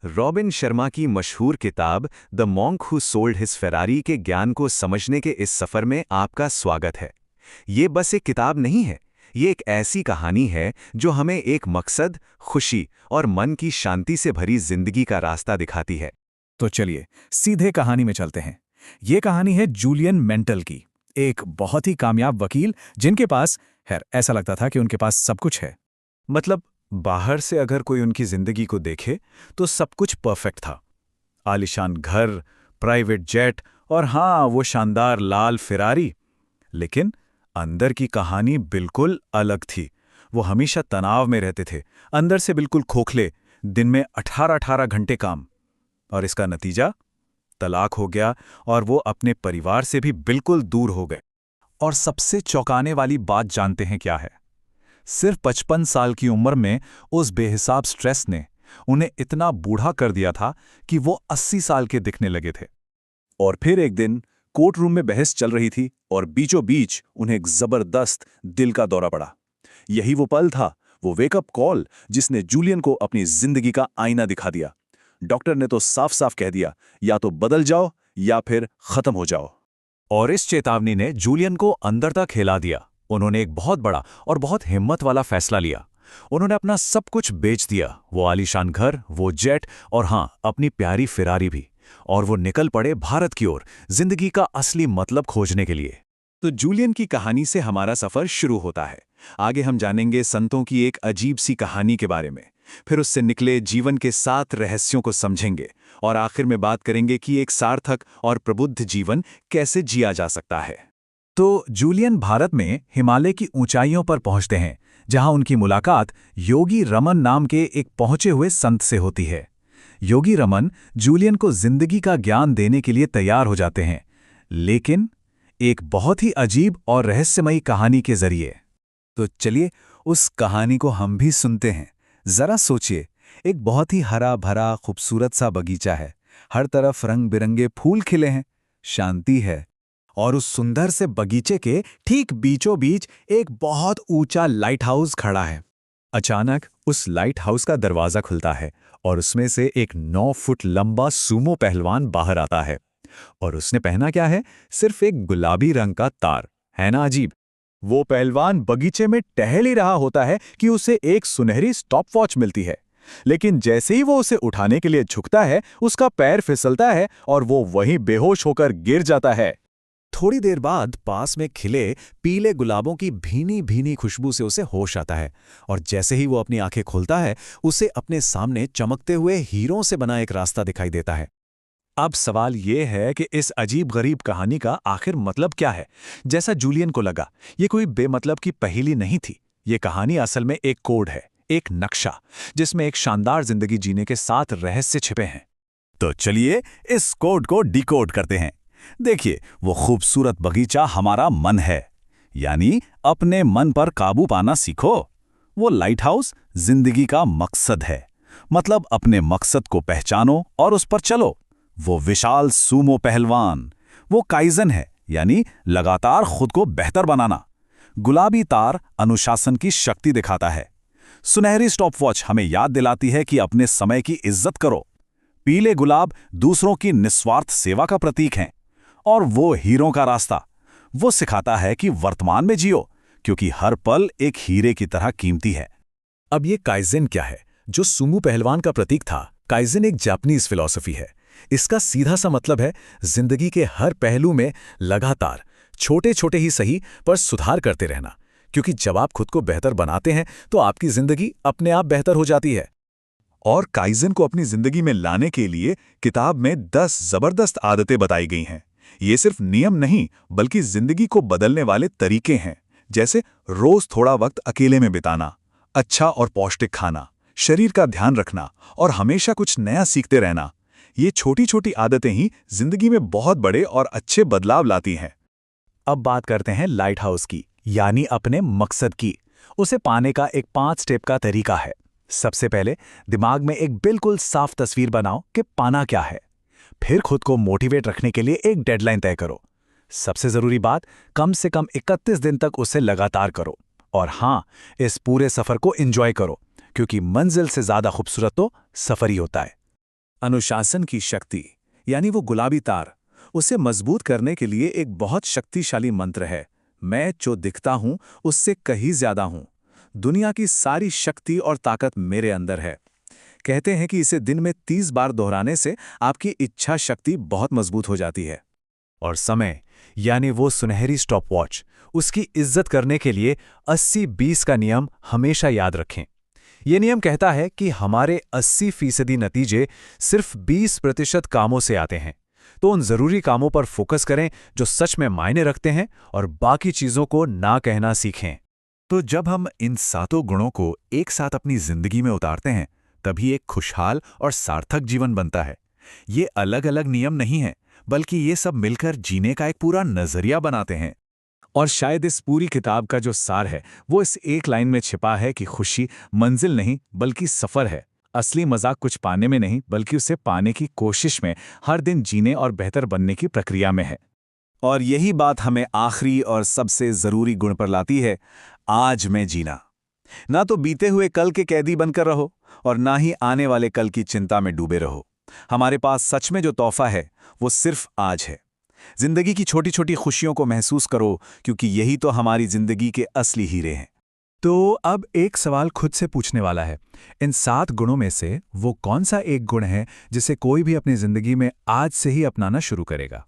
Robin Sharma की मशहूर किताब the monk who sold his Ferrari के ज्ञान को समझने के इस सफ़र में आपका स्वागत है। ये बस एक किताब नहीं है, ये एक ऐसी कहानी है जो हमें एक मकसद, खुशी और मन की शांति से भरी जिंदगी का रास्ता दिखाती है। तो चलिए सीधे कहानी में चलते हैं। ये कहानी है जूलियन मेंटल की, एक बहुत ही कामयाब वकील जिनके पास ऐसा लगता था कि उनके पास सब कुछ है। मतलब बाहर से अगर कोई उनकी जिंदगी को देखे तो सब कुछ परफेक्ट था। आलीशान घर, प्राइवेट जेट और हाँ, वो शानदार लाल फेरारी। लेकिन अंदर की कहानी बिल्कुल अलग थी। वो हमेशा तनाव में रहते थे, अंदर से बिल्कुल खोखले, दिन में 18-18 घंटे काम। और इसका नतीजा तलाक हो गया और वो अपने परिवार से भी बिल्कुल दूर हो गए। और सबसे चौंकाने वाली बात जानते हैं क्या है? सिर्फ 55 साल की उम्र में उस बेहिसाब स्ट्रेस ने उन्हें इतना बूढ़ा कर दिया था कि वो 80 साल के दिखने लगे थे। और फिर एक दिन कोर्ट रूम में बहस चल रही थी और बीचों बीच उन्हें एक जबरदस्त दिल का दौरा पड़ा। यही वो पल था, वो वेकअप कॉल जिसने जूलियन को अपनी जिंदगी का आईना दिखा दिया। डॉक्टर ने तो साफ साफ कह दिया, या तो बदल जाओ या फिर खत्म हो जाओ। और इस चेतावनी ने जूलियन को अंदर तक हिला दिया। उन्होंने एक बहुत बड़ा और बहुत हिम्मत वाला फैसला लिया। उन्होंने अपना सब कुछ बेच दिया, वो आलीशान घर, वो जेट और हाँ, अपनी प्यारी फेरारी भी। और वो निकल पड़े भारत की ओर, जिंदगी का असली मतलब खोजने के लिए। तो जूलियन की कहानी से हमारा सफर शुरू होता है। आगे हम जानेंगे संतों की एक अजीब सी कहानी के बारे में, फिर उससे निकले जीवन के 7 रहस्यों को समझेंगे और आखिर में बात करेंगे कि एक सार्थक और प्रबुद्ध जीवन कैसे जिया जा सकता है। तो जूलियन भारत में हिमालय की ऊंचाइयों पर पहुंचते हैं, जहां उनकी मुलाकात योगी रमन नाम के एक पहुंचे हुए संत से होती है। योगी रमन जूलियन को जिंदगी का ज्ञान देने के लिए तैयार हो जाते हैं, लेकिन एक बहुत ही अजीब और रहस्यमयी कहानी के जरिए। तो चलिए उस कहानी को हम भी सुनते हैं। जरा सोचिए, एक बहुत ही हरा भरा खूबसूरत सा बगीचा है, हर तरफ रंग बिरंगे फूल खिले हैं, शांति है। और उस सुंदर से बगीचे के ठीक बीचों बीच एक बहुत ऊंचा लाइट हाउस खड़ा है। अचानक उस लाइट हाउस का दरवाजा खुलता है और उसमें से एक 9 फुट लंबा सूमो पहलवान बाहर आता है। और उसने पहना क्या है? सिर्फ एक गुलाबी रंग का तार। है ना अजीब? वो पहलवान बगीचे में टहल ही रहा होता है कि उसे एक सुनहरी स्टॉपवॉच मिलती है। लेकिन जैसे ही वो उसे उठाने के लिए झुकता है, उसका पैर फिसलता है और वो वहीं बेहोश होकर गिर जाता है। थोड़ी देर बाद पास में खिले पीले गुलाबों की भीनी भीनी खुशबू से उसे होश आता है और जैसे ही वो अपनी आंखें खोलता है, उसे अपने सामने चमकते हुए हीरों से बना एक रास्ता दिखाई देता है। अब सवाल ये है कि इस अजीब गरीब कहानी का आखिर मतलब क्या है? जैसा जूलियन को लगा, ये कोई बेमतलब की पहेली नहीं थी। ये कहानी असल में एक कोड है, एक नक्शा, जिसमें एक शानदार जिंदगी जीने के 7 रहस्य छिपे हैं। तो चलिए इस कोड को डिकोड करते हैं। देखिए, वो खूबसूरत बगीचा हमारा मन है, यानी अपने मन पर काबू पाना सीखो। वो लाइट हाउस जिंदगी का मकसद है, मतलब अपने मकसद को पहचानो और उस पर चलो। वो विशाल सूमो पहलवान, वो काइजन है, यानी लगातार खुद को बेहतर बनाना। गुलाबी तार अनुशासन की शक्ति दिखाता है। सुनहरी स्टॉपवॉच हमें याद दिलाती है कि अपने समय की इज्जत करो। पीले गुलाब दूसरों की निस्वार्थ सेवा का प्रतीक हैं। और वो हीरों का रास्ता, वो सिखाता है कि वर्तमान में जियो, क्योंकि हर पल एक हीरे की तरह कीमती है। अब ये काइजन क्या है, जो सुमो पहलवान का प्रतीक था? काइजन एक जापानीज फिलॉसफी है। इसका सीधा सा मतलब है जिंदगी के हर पहलू में लगातार छोटे छोटे ही सही पर सुधार करते रहना, क्योंकि जब आप खुद को बेहतर बनाते हैं तो आपकी जिंदगी अपने आप बेहतर हो जाती है। और काइजन को अपनी जिंदगी में लाने के लिए किताब में 10 जबरदस्त आदतें बताई गई हैं। ये सिर्फ नियम नहीं, बल्कि जिंदगी को बदलने वाले तरीके हैं। जैसे रोज थोड़ा वक्त अकेले में बिताना, अच्छा और पौष्टिक खाना, शरीर का ध्यान रखना और हमेशा कुछ नया सीखते रहना। ये छोटी छोटी आदतें ही जिंदगी में बहुत बड़े और अच्छे बदलाव लाती हैं। अब बात करते हैं लाइट हाउस की, यानी अपने मकसद की। उसे पाने का एक 5 स्टेप का तरीका है। सबसे पहले दिमाग में एक बिल्कुल साफ तस्वीर बनाओ कि पाना क्या है। फिर खुद को मोटिवेट रखने के लिए एक डेडलाइन तय करो। सबसे जरूरी बात, कम से कम 31 दिन तक उसे लगातार करो। और हाँ, इस पूरे सफर को एंजॉय करो, क्योंकि मंजिल से ज्यादा खूबसूरत तो सफर ही होता है। अनुशासन की शक्ति, यानी वो गुलाबी तार, उसे मजबूत करने के लिए एक बहुत शक्तिशाली मंत्र है। मैं जो दिखता हूं उससे कहीं ज्यादा हूं। दुनिया की सारी शक्ति और ताकत मेरे अंदर है। कहते हैं कि इसे दिन में 30 बार दोहराने से आपकी इच्छा शक्ति बहुत मजबूत हो जाती है। और समय, यानी वो सुनहरी स्टॉपवॉच, उसकी इज्जत करने के लिए 80-20 का नियम हमेशा याद रखें। ये नियम कहता है कि हमारे 80% नतीजे सिर्फ 20% कामों से आते हैं। तो उन जरूरी कामों पर फोकस करें जो सच में मायने रखते हैं और बाकी चीजों को ना कहना सीखें। तो जब हम इन 7 गुणों को एक साथ अपनी जिंदगी में उतारते हैं, तभी एक खुशहाल और सार्थक जीवन बनता है। ये अलग अलग नियम नहीं हैं, बल्कि ये सब मिलकर जीने का एक पूरा नजरिया बनाते हैं। और शायद इस पूरी किताब का जो सार है वो इस एक लाइन में छिपा है कि खुशी मंजिल नहीं बल्कि सफर है। असली मजाक कुछ पाने में नहीं बल्कि उसे पाने की कोशिश में, हर दिन जीने और बेहतर बनने की प्रक्रिया में है। और यही बात हमें आखिरी और सबसे जरूरी गुण पर लाती है, आज में जीना। ना तो बीते हुए कल के कैदी बनकर रहो और ना ही आने वाले कल की चिंता में डूबे रहो। हमारे पास सच में जो तोहफा है वो सिर्फ आज है। जिंदगी की छोटी छोटी खुशियों को महसूस करो, क्योंकि यही तो हमारी जिंदगी के असली हीरे हैं। तो अब एक सवाल खुद से पूछने वाला है, इन 7 गुणों में से वो कौन सा एक गुण है जिसे कोई भी अपनी जिंदगी में आज से ही अपनाना शुरू करेगा?